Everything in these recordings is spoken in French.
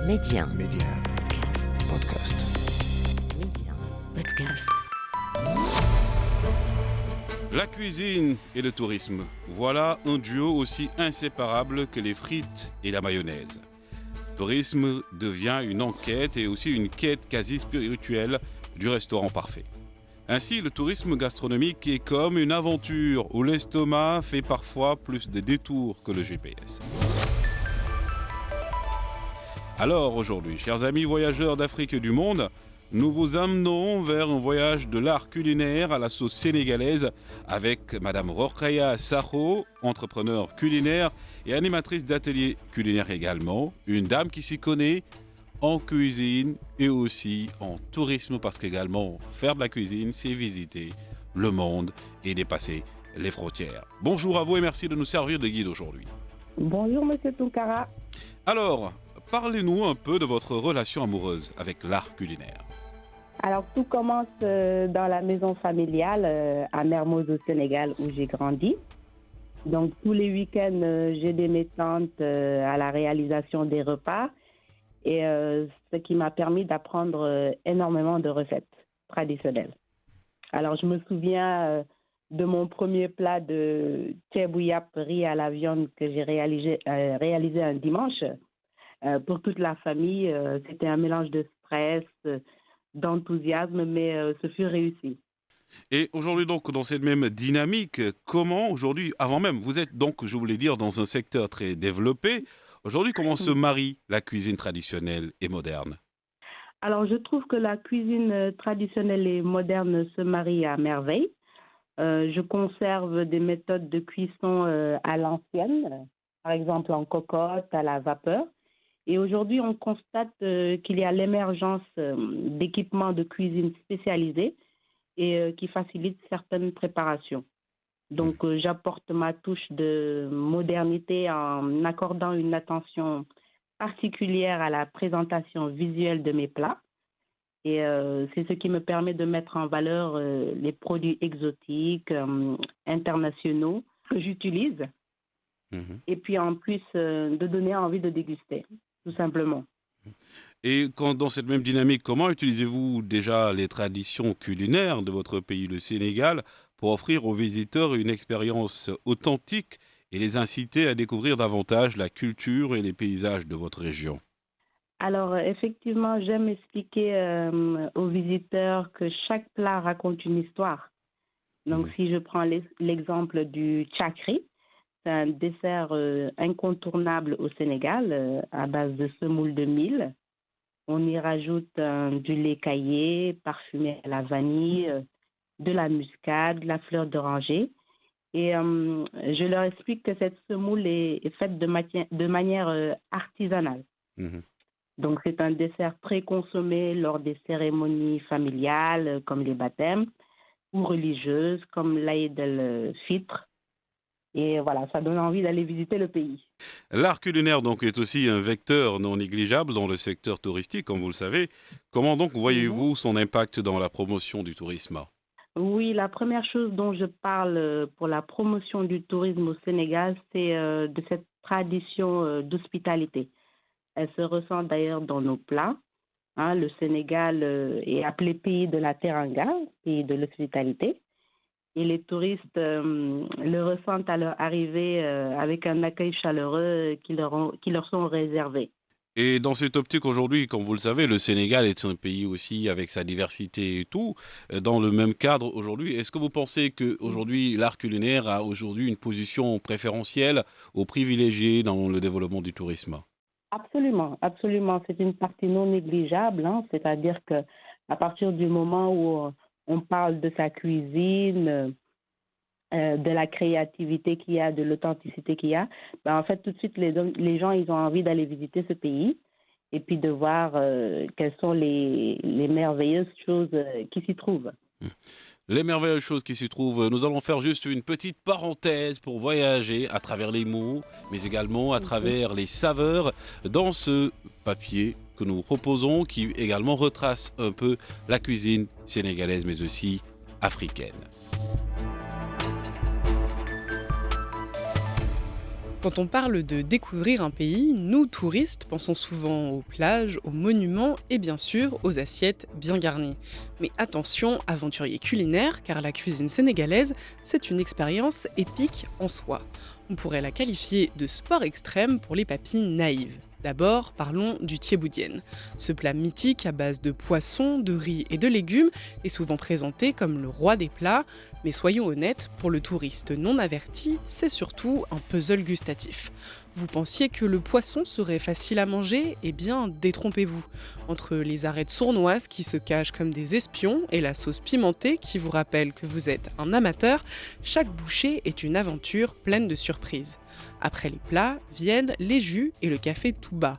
Média. Média. Podcast. Média. Podcast. La cuisine et le tourisme, voilà un duo aussi inséparable que les frites et la mayonnaise. Tourisme devient une enquête et aussi une quête quasi spirituelle du restaurant parfait. Ainsi, le tourisme gastronomique est comme une aventure où l'estomac fait parfois plus de détours que le GPS. Alors aujourd'hui, chers amis voyageurs d'Afrique et du monde, nous vous amenons vers un voyage de l'art culinaire à la sauce sénégalaise avec Madame Rokhaya Sakho, entrepreneur culinaire et animatrice d'ateliers culinaires également, une dame qui s'y connaît en cuisine et aussi en tourisme parce qu'également faire de la cuisine, c'est visiter le monde et dépasser les frontières. Bonjour à vous et merci de nous servir de guide aujourd'hui. Bonjour Monsieur Tonkara. Alors, parlez-nous un peu de votre relation amoureuse avec l'art culinaire. Alors tout commence dans la maison familiale à Mermoz au Sénégal où j'ai grandi. Donc tous les week-ends, j'aidais mes tantes à la réalisation des repas et ce qui m'a permis d'apprendre énormément de recettes traditionnelles. Alors je me souviens de mon premier plat de tchèbouyap riz à la viande que j'ai réalisé un dimanche. Pour toute la famille, c'était un mélange de stress, d'enthousiasme, mais ce fut réussi. Et aujourd'hui, donc, dans cette même dynamique, comment aujourd'hui, avant même, vous êtes donc, je voulais dire, dans un secteur très développé. Aujourd'hui, comment se marie la cuisine traditionnelle et moderne ? Alors, je trouve que la cuisine traditionnelle et moderne se marient à merveille. Je conserve des méthodes de cuisson à l'ancienne, par exemple en cocotte, à la vapeur. Et aujourd'hui, on constate qu'il y a l'émergence d'équipements de cuisine spécialisés et qui facilitent certaines préparations. Donc, j'apporte ma touche de modernité en accordant une attention particulière à la présentation visuelle de mes plats. Et c'est ce qui me permet de mettre en valeur les produits exotiques, internationaux que j'utilise. Et puis, en plus, de donner envie de déguster. Tout simplement. Et dans cette même dynamique, comment utilisez-vous déjà les traditions culinaires de votre pays, le Sénégal, pour offrir aux visiteurs une expérience authentique et les inciter à découvrir davantage la culture et les paysages de votre région ? Alors, effectivement, j'aime expliquer aux visiteurs que chaque plat raconte une histoire. Donc, si je prends l'exemple du tchakri, c'est un dessert incontournable au Sénégal à base de semoule de mil. On y rajoute du lait caillé, parfumé à la vanille, de la muscade, de la fleur d'oranger. Et je leur explique que cette semoule est faite de manière artisanale. Donc, c'est un dessert très consommé lors des cérémonies familiales comme les baptêmes ou religieuses comme l'Aïd el-Fitr. Et voilà, ça donne envie d'aller visiter le pays. L'art culinaire donc est aussi un vecteur non négligeable dans le secteur touristique, comme vous le savez. Comment donc voyez-vous son impact dans la promotion du tourisme ? Oui, la première chose dont je parle pour la promotion du tourisme au Sénégal, c'est de cette tradition d'hospitalité. Elle se ressent d'ailleurs dans nos plats. Le Sénégal est appelé pays de la teranga, pays de l'hospitalité. Et les touristes le ressentent à leur arrivée avec un accueil chaleureux qui leur sont réservés. Et dans cette optique aujourd'hui, comme vous le savez, le Sénégal est un pays aussi avec sa diversité et tout. Dans le même cadre aujourd'hui, est-ce que vous pensez qu'aujourd'hui, l'art culinaire a aujourd'hui une position préférentielle ou privilégiée dans le développement du tourisme ? Absolument, absolument. C'est une partie non négligeable. C'est-à-dire qu'à partir du moment où on parle de sa cuisine, de la créativité qu'il y a, de l'authenticité qu'il y a, en fait, tout de suite, les gens, ils ont envie d'aller visiter ce pays et puis de voir quelles sont les merveilleuses choses qui s'y trouvent. Les merveilleuses choses qui s'y trouvent, nous allons faire juste une petite parenthèse pour voyager à travers les mots, mais également à travers les saveurs dans ce papier que nous vous proposons, qui également retrace un peu la cuisine sénégalaise, mais aussi africaine. Quand on parle de découvrir un pays, nous, touristes, pensons souvent aux plages, aux monuments et bien sûr aux assiettes bien garnies. Mais attention, aventuriers culinaires, car la cuisine sénégalaise, c'est une expérience épique en soi. On pourrait la qualifier de sport extrême pour les papilles naïves. D'abord, parlons du thieboudienne. Ce plat mythique à base de poisson, de riz et de légumes est souvent présenté comme le roi des plats, mais soyons honnêtes, pour le touriste non averti, c'est surtout un puzzle gustatif. Vous pensiez que le poisson serait facile à manger ? Eh bien, détrompez-vous. Entre les arêtes sournoises qui se cachent comme des espions et la sauce pimentée qui vous rappelle que vous êtes un amateur, chaque bouchée est une aventure pleine de surprises. Après les plats, viennent les jus et le café tout bas.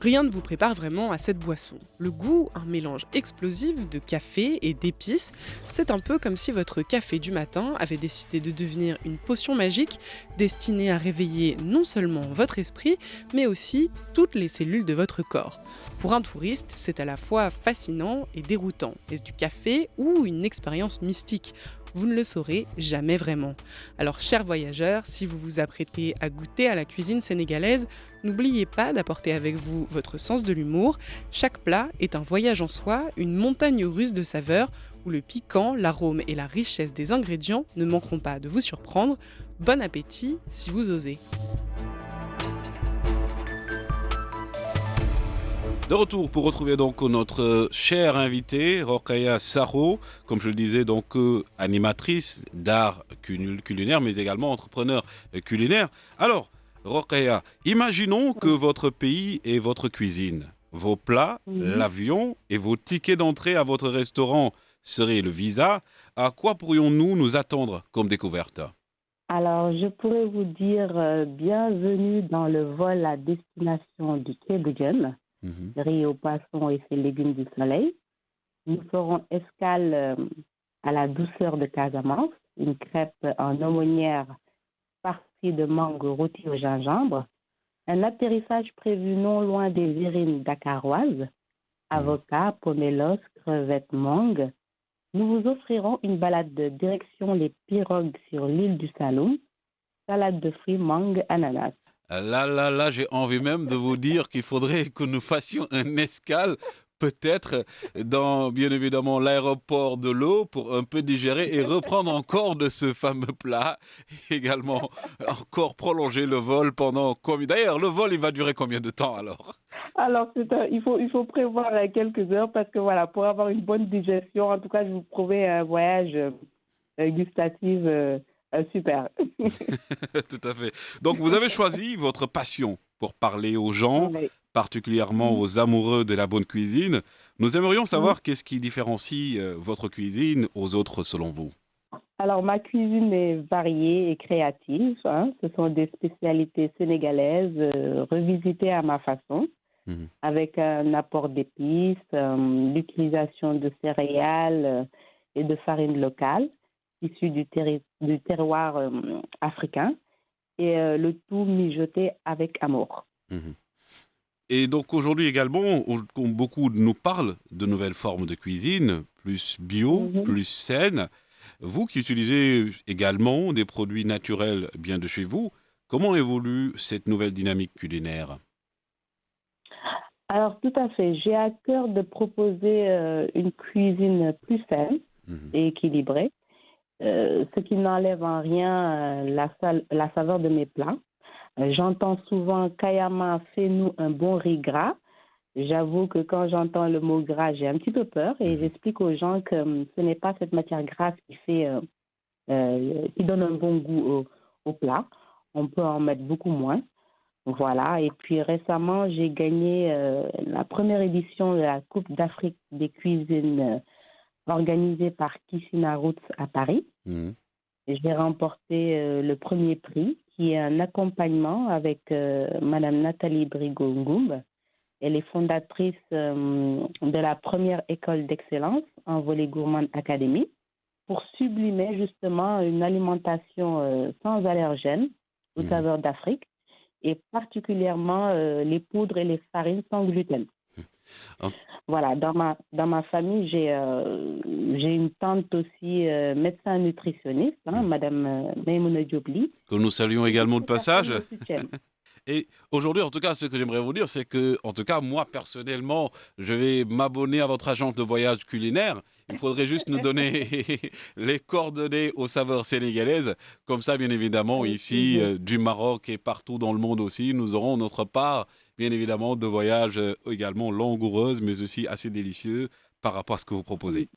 Rien ne vous prépare vraiment à cette boisson. Le goût, un mélange explosif de café et d'épices, c'est un peu comme si votre café du matin avait décidé de devenir une potion magique destinée à réveiller non seulement votre esprit, mais aussi toutes les cellules de votre corps. Pour un touriste, c'est à la fois fascinant et déroutant. Est-ce du café ou une expérience mystique ? Vous ne le saurez jamais vraiment. Alors, chers voyageurs, si vous vous apprêtez à goûter à la cuisine sénégalaise, n'oubliez pas d'apporter avec vous votre sens de l'humour. Chaque plat est un voyage en soi, une montagne russe de saveurs où le piquant, l'arôme et la richesse des ingrédients ne manqueront pas de vous surprendre. Bon appétit si vous osez. De retour pour retrouver donc notre chère invitée, Rokhaya Sakho, comme je le disais, donc animatrice d'art culinaire, mais également entrepreneur culinaire. Alors, Rokhaya, imaginons que votre pays est votre cuisine. Vos plats, l'avion et vos tickets d'entrée à votre restaurant seraient le visa. À quoi pourrions-nous nous attendre comme découverte ? Alors, je pourrais vous dire bienvenue dans le vol à destination du thieboudienne. Riz au poisson et ses légumes du soleil. Nous ferons escale à la douceur de Casamance, une crêpe en aumônière farcie de mangue rôtie au gingembre, un atterrissage prévu non loin des verrines dakaroises, avocats, pomelos, crevettes, mangue. Nous vous offrirons une balade de direction les pirogues sur l'île du Saloum, salade de fruits, mangue, ananas. Là, j'ai envie même de vous dire qu'il faudrait que nous fassions un escale, peut-être dans, bien évidemment, l'aéroport de l'eau pour un peu digérer et reprendre encore de ce fameux plat. Et également, encore prolonger le vol pendant combien... D'ailleurs, le vol, il va durer combien de temps alors ? Alors, il faut prévoir quelques heures parce que voilà, pour avoir une bonne digestion, en tout cas, je vous promets un voyage gustatif super. Tout à fait. Donc, vous avez choisi votre passion pour parler aux gens, Oui. particulièrement aux amoureux de la bonne cuisine. Nous aimerions savoir qu'est-ce qui différencie votre cuisine aux autres selon vous. Alors, ma cuisine est variée et créative. Ce sont des spécialités sénégalaises revisitées à ma façon, avec un apport d'épices, l'utilisation de céréales et de farine locale, issues du terroir africain, et le tout mijoté avec amour. Et donc aujourd'hui également, beaucoup nous parlent de nouvelles formes de cuisine, plus bio, plus saines. Vous qui utilisez également des produits naturels bien de chez vous, comment évolue cette nouvelle dynamique culinaire ? Alors tout à fait, j'ai à cœur de proposer une cuisine plus saine et équilibrée, ce qui n'enlève en rien la saveur de mes plats. J'entends souvent Kayama, fais-nous un bon riz gras. J'avoue que quand j'entends le mot gras, j'ai un petit peu peur et j'explique aux gens que ce n'est pas cette matière grasse qui donne un bon goût au plat. On peut en mettre beaucoup moins. Voilà. Et puis récemment, j'ai gagné la première édition de la Coupe d'Afrique des cuisines organisée par Kissina Roots à Paris. J'ai remporté le premier prix, qui est un accompagnement avec Madame Nathalie Brigo-Ngoumbe. Elle est fondatrice de la première école d'excellence en volet gourmand académie pour sublimer justement une alimentation sans allergènes aux saveurs d'Afrique et particulièrement les poudres et les farines sans gluten. En- Voilà, dans ma famille, j'ai une tante aussi médecin nutritionniste, hein, Madame Maïmouna Diobli. Que nous saluons Et toutes également de ces personnes passage. me soutiennent. Et aujourd'hui, en tout cas, ce que j'aimerais vous dire, c'est que, en tout cas, moi, personnellement, je vais m'abonner à votre agence de voyage culinaire. Il faudrait juste nous donner les coordonnées aux saveurs sénégalaises. Comme ça, bien évidemment, Avec ici, plaisir. du Maroc et partout dans le monde aussi, nous aurons notre part, bien évidemment, de voyages également langoureuses, mais aussi assez délicieux par rapport à ce que vous Oui, proposez.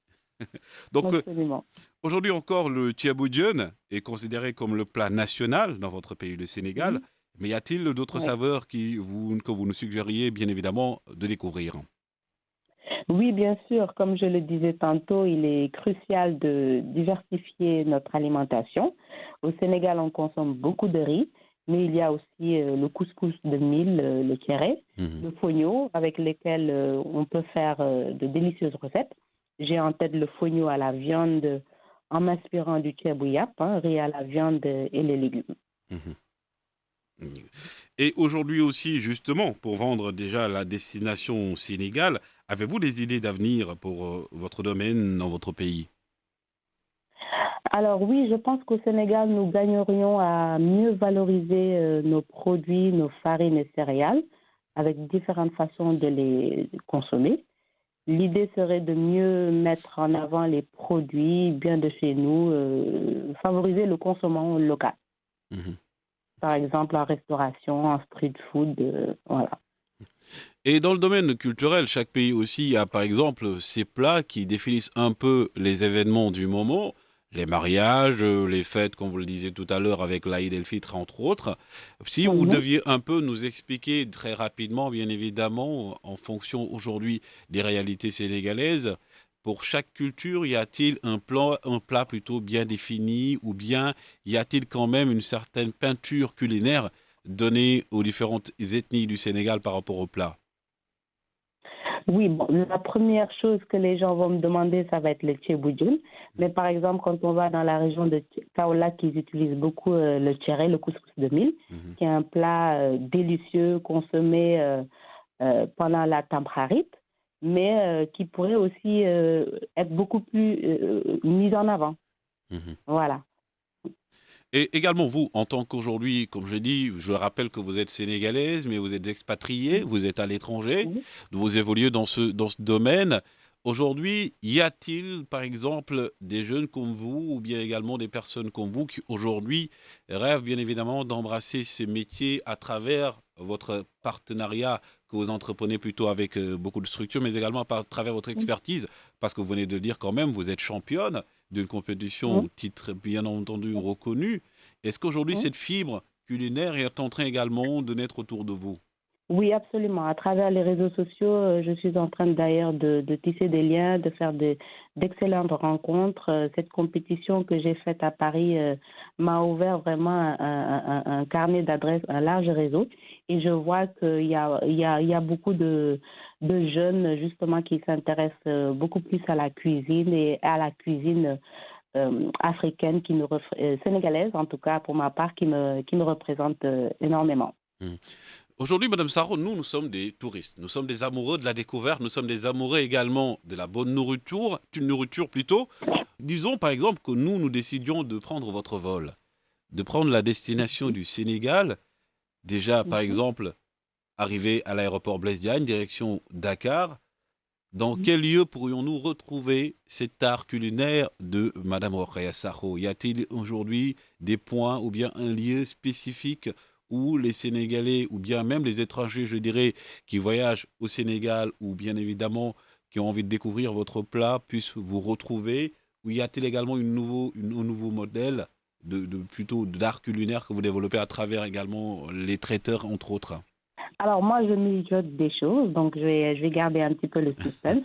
Donc, absolument. aujourd'hui encore, le tiaboudienne est considéré comme le plat national dans votre pays, le Sénégal. Mhm. Mais y a-t-il d'autres Ouais. saveurs que vous nous suggériez, bien évidemment, de découvrir? Oui, bien sûr, comme je le disais tantôt, il est crucial de diversifier notre alimentation. Au Sénégal, on consomme beaucoup de riz, mais il y a aussi le couscous de mil, le kéré, Mhm, le fognon, avec lesquels on peut faire de délicieuses recettes. J'ai en tête le fognon à la viande en m'inspirant du tchèbouyap, hein, riz à la viande et les légumes. mhm. Et aujourd'hui aussi, justement, pour vendre déjà la destination Sénégal, avez-vous des idées d'avenir pour votre domaine dans votre pays? Alors oui, je pense qu'au Sénégal, nous gagnerions à mieux valoriser nos produits, nos farines et céréales, avec différentes façons de les consommer. L'idée serait de mieux mettre en avant les produits bien de chez nous, favoriser le consommation local, Mhm. par exemple en restauration, en street food, voilà. Et dans le domaine culturel, chaque pays aussi a par exemple ses plats qui définissent un peu les événements du moment, les mariages, les fêtes, comme vous le disiez tout à l'heure avec l'Aïd el-Fitr entre autres. Si vous Mhm. deviez un peu nous expliquer très rapidement, bien évidemment, en fonction aujourd'hui des réalités sénégalaises, pour chaque culture, y a-t-il un plat plutôt bien défini ou bien y a-t-il quand même une certaine peinture culinaire donnée aux différentes ethnies du Sénégal par rapport au plat? Oui, bon, la première chose que les gens vont me demander, ça va être le tchéboudoun. Mais par exemple, quand on va dans la région de Kaolack, ils utilisent beaucoup le tchéré, le couscous de mil, Mhm, qui est un plat délicieux consommé pendant la Tamkharit, mais qui pourrait aussi être beaucoup plus mis en avant. mhm. Voilà. Et également, vous, en tant qu'aujourd'hui, comme je dis, je rappelle que vous êtes sénégalaise, mais vous êtes expatriée, vous êtes à l'étranger, Oui. vous évoluez dans ce domaine. Aujourd'hui, y a-t-il, par exemple, des jeunes comme vous, ou bien également des personnes comme vous, qui aujourd'hui rêvent bien évidemment d'embrasser ces métiers à travers votre partenariat que vous entreprenez plutôt avec beaucoup de structures, mais également à travers votre expertise, parce que vous venez de le dire quand même, vous êtes championne d'une compétition, Mhm. titre bien entendu reconnu. Est-ce qu'aujourd'hui, Mhm. cette fibre culinaire est en train également de naître autour de vous? Oui, absolument. À travers les réseaux sociaux, je suis en train d'ailleurs de tisser des liens, de faire d'excellentes rencontres. Cette compétition que j'ai faite à Paris m'a ouvert vraiment un carnet d'adresses, un large réseau. Et je vois qu'il y a beaucoup de jeunes justement qui s'intéressent beaucoup plus à la cuisine et à la cuisine africaine, sénégalaise en tout cas pour ma part, qui me représente énormément. Hmm. Aujourd'hui, Madame Sarro, nous sommes des touristes. Nous sommes des amoureux de la découverte. Nous sommes des amoureux également de la bonne nourriture, d'une nourriture plutôt. Disons par exemple que nous décidions de prendre votre vol, de prendre la destination du Sénégal. Déjà, par Mhm. exemple, arriver à l'aéroport Blaise Diagne, direction Dakar. Dans Mhm. quel lieu pourrions-nous retrouver cet art culinaire de Madame Rokhaya Sakho? Y a-t-il aujourd'hui des points ou bien un lieu spécifique où les Sénégalais ou bien même les étrangers, je dirais, qui voyagent au Sénégal ou bien évidemment qui ont envie de découvrir votre plat puissent vous retrouver? Ou y a-t-il également un nouveau modèle plutôt d'art culinaire que vous développez à travers également les traiteurs, entre autres? Alors moi, je mijote des choses, donc je vais garder un petit peu le suspense.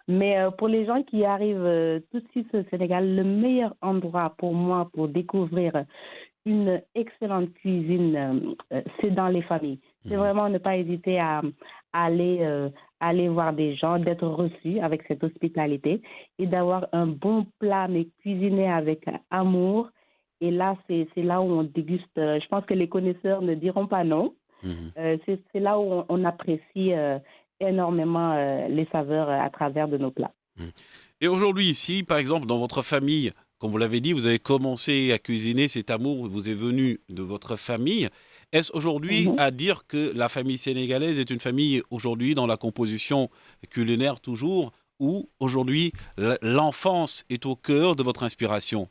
Mais pour les gens qui arrivent tout de suite au Sénégal, le meilleur endroit pour moi pour découvrir une excellente cuisine, c'est dans les familles. C'est Mhm, vraiment ne pas hésiter à aller voir des gens, d'être reçu avec cette hospitalité et d'avoir un bon plat, mais cuisiné avec amour. Et là, c'est là où on déguste. Je pense que les connaisseurs ne diront pas non. mhm. C'est là où on apprécie énormément les saveurs à travers de nos plats. Mmh. Et aujourd'hui, ici, par exemple, dans votre famille, comme vous l'avez dit, vous avez commencé à cuisiner, cet amour vous est venu de votre famille. Est-ce aujourd'hui Mhm. à dire que la famille sénégalaise est une famille aujourd'hui dans la composition culinaire toujours, ou aujourd'hui l'enfance est au cœur de votre inspiration?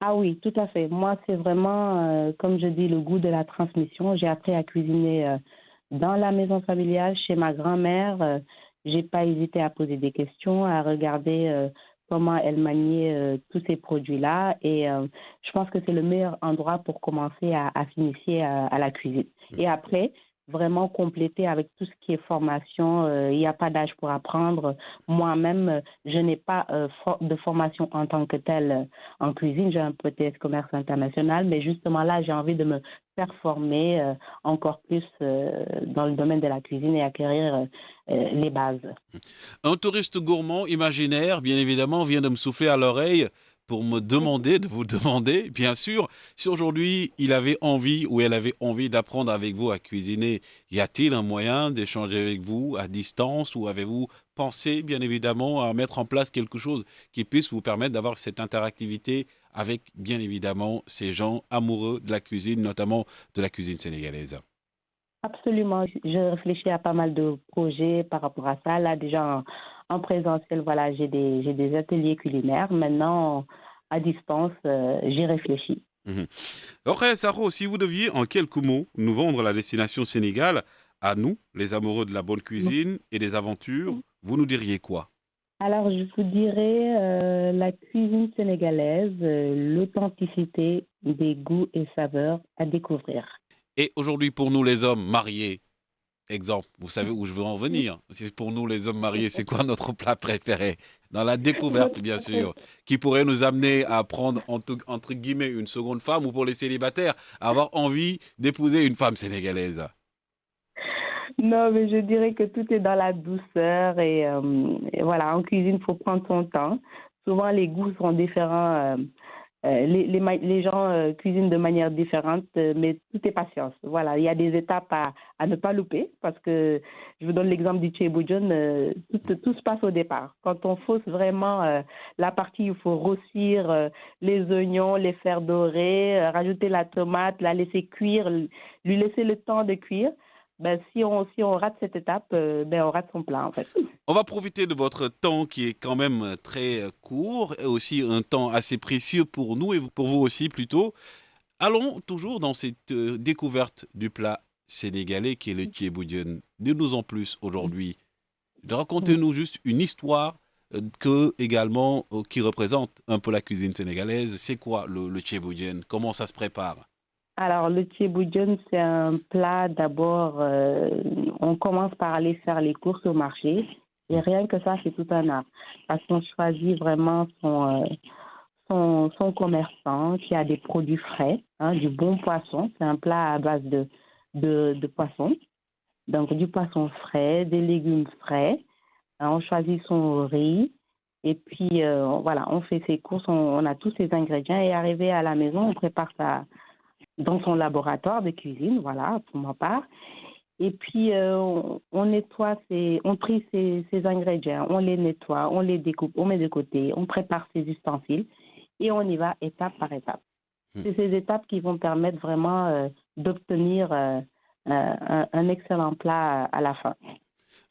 Ah oui, tout à fait. Moi, c'est vraiment, comme je dis, le goût de la transmission. J'ai appris à cuisiner dans la maison familiale, chez ma grand-mère. J'ai pas hésité à poser des questions, à regarder comment elle maniait tous ces produits-là. Et je pense que c'est le meilleur endroit pour commencer à s'initier à la cuisine. Et après, vraiment compléter avec tout ce qui est formation. Il n'y a pas d'âge pour apprendre. Moi-même, je n'ai pas de formation en tant que telle en cuisine. J'ai un peut-être commerce international, mais justement là, j'ai envie de me faire former encore plus dans le domaine de la cuisine et acquérir les bases. Un touriste gourmand imaginaire, bien évidemment, vient de me souffler à l'oreille pour me demander, de vous demander, bien sûr, si aujourd'hui il avait envie ou elle avait envie d'apprendre avec vous à cuisiner. Y a-t-il un moyen d'échanger avec vous à distance ou avez-vous pensé, bien évidemment, à mettre en place quelque chose qui puisse vous permettre d'avoir cette interactivité avec, bien évidemment, ces gens amoureux de la cuisine, notamment de la cuisine sénégalaise? Absolument. Je réfléchis à pas mal de projets par rapport à ça. Là, déjà en présentiel, voilà, j'ai des ateliers culinaires. Maintenant, à distance, j'y réfléchis. Mhm. Après, Saro, si vous deviez en quelques mots nous vendre la destination Sénégal, à nous, les amoureux de la bonne cuisine et des aventures, vous nous diriez quoi? Alors, je vous dirais la cuisine sénégalaise, l'authenticité des goûts et saveurs à découvrir. Et aujourd'hui, pour nous les hommes mariés, exemple, vous savez où je veux en venir. C'est pour nous les hommes mariés, c'est quoi notre plat préféré? Dans la découverte, bien sûr, qui pourrait nous amener à prendre entre guillemets une seconde femme ou pour les célibataires, avoir envie d'épouser une femme sénégalaise. Non, mais je dirais que tout est dans la douceur et voilà, en cuisine, il faut prendre son temps. Souvent, les goûts sont différents. Les gens cuisinent de manière différente, mais tout est patience. Voilà, il y a des étapes à ne pas louper parce que je vous donne l'exemple du tchéboujon, tout se passe au départ. Quand on fausse vraiment la partie, il faut rossir les oignons, les faire dorer, rajouter la tomate, la laisser cuire, lui laisser le temps de cuire. Ben, si on rate cette étape, ben, on rate son plat en fait. On va profiter de votre temps qui est quand même très court et aussi un temps assez précieux pour nous et pour vous aussi plutôt. Allons toujours dans cette découverte du plat sénégalais qui est le thiéboudienne. Dites-nous en plus aujourd'hui. Racontez-nous juste une histoire qui représente un peu la cuisine sénégalaise. C'est quoi le thiéboudienne? Comment ça se prépare? Alors, le tchéboujon, c'est un plat, d'abord, on commence par aller faire les courses au marché. Et rien que ça, c'est tout un art. Parce qu'on choisit vraiment son commerçant qui a des produits frais, hein, du bon poisson. C'est un plat à base de poisson. Donc, du poisson frais, des légumes frais. Hein, on choisit son riz. Et puis, voilà, on fait ses courses, on a tous ces ingrédients. Et arrivé à la maison, on prépare ça dans son laboratoire de cuisine, voilà, pour ma part. Et puis, on nettoie, on trie ces ingrédients, on les nettoie, on les découpe, on met de côté, on prépare ses ustensiles et on y va étape par étape. Hmm. C'est ces étapes qui vont permettre vraiment d'obtenir un excellent plat à la fin.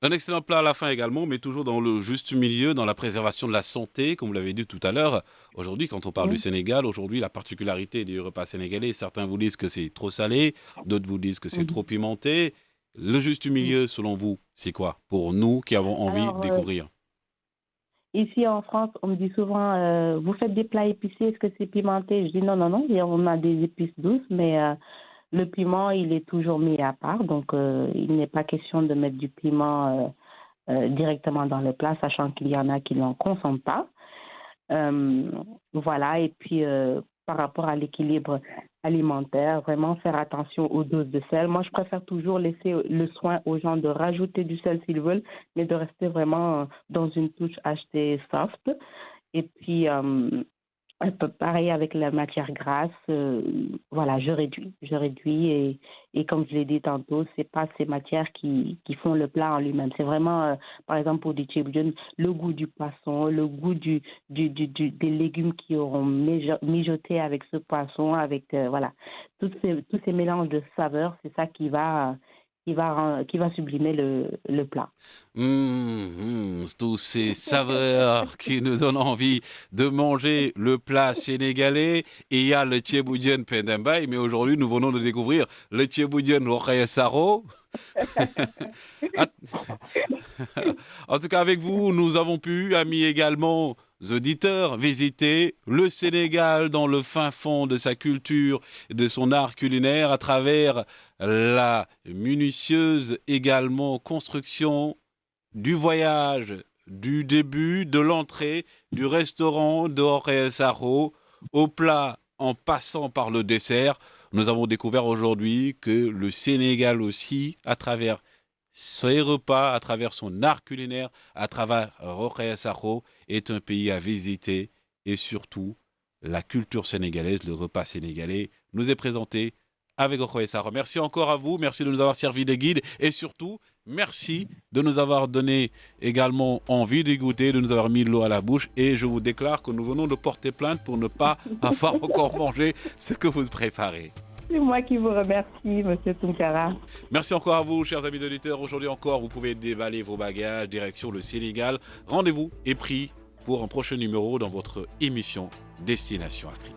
Un excellent plat à la fin également, mais toujours dans le juste milieu, dans la préservation de la santé, comme vous l'avez dit tout à l'heure. Aujourd'hui, quand on parle du Mm. Sénégal, aujourd'hui, la particularité du repas sénégalais, certains vous disent que c'est trop salé, d'autres vous disent que c'est trop Mhm. pimenté. Le juste milieu, selon vous, c'est quoi pour nous qui avons envie de Alors, découvrir? ici en France, on me dit souvent, vous faites des plats épicés, est-ce que c'est pimenté? Je dis non, non, non, on a des épices douces, mais le piment, il est toujours mis à part, donc il n'est pas question de mettre du piment directement dans le plat, sachant qu'il y en a qui n'en consomment pas. Euh, voilà, et puis par rapport à l'équilibre alimentaire, vraiment faire attention aux doses de sel. Moi, je préfère toujours laisser le soin aux gens de rajouter du sel s'ils veulent, mais de rester vraiment dans une touche achetée soft. Et puis, Pareil avec la matière grasse, voilà, je réduis et comme je l'ai dit tantôt, c'est pas ces matières qui font le plat en lui-même. C'est vraiment, par exemple pour du tchiboudienne, le goût du poisson, le goût des légumes qui auront mijoté avec ce poisson, avec voilà, tous ces mélanges de saveurs, c'est ça qui va sublimer le plat. Tous ces saveurs qui nous donnent envie de manger le plat sénégalais. Et il y a le tchéboudienne Pendembaï, mais aujourd'hui nous venons de découvrir le tchéboudienne Rokhaya Saro. En tout cas, avec vous, nous avons pu, amis également auditeurs, visiter le Sénégal dans le fin fond de sa culture et de son art culinaire à travers la minutieuse également construction du voyage, du début, de l'entrée, du restaurant de Rokhaya Saro, au plat en passant par le dessert. Nous avons découvert aujourd'hui que le Sénégal aussi, à travers ses repas, à travers son art culinaire, à travers Rokhaya Saro, est un pays à visiter et surtout, la culture sénégalaise, le repas sénégalais nous est présenté avec Rokhaya Saro. Merci encore à vous, merci de nous avoir servi de guide et surtout, merci de nous avoir donné également envie de goûter, de nous avoir mis l'eau à la bouche et je vous déclare que nous venons de porter plainte pour ne pas avoir encore mangé ce que vous préparez. C'est moi qui vous remercie, Monsieur Tunkara. Merci encore à vous, chers amis auditeurs. Aujourd'hui encore, vous pouvez dévaler vos bagages, direction le Sénégal. Rendez-vous est pris pour un prochain numéro dans votre émission Destination Afrique.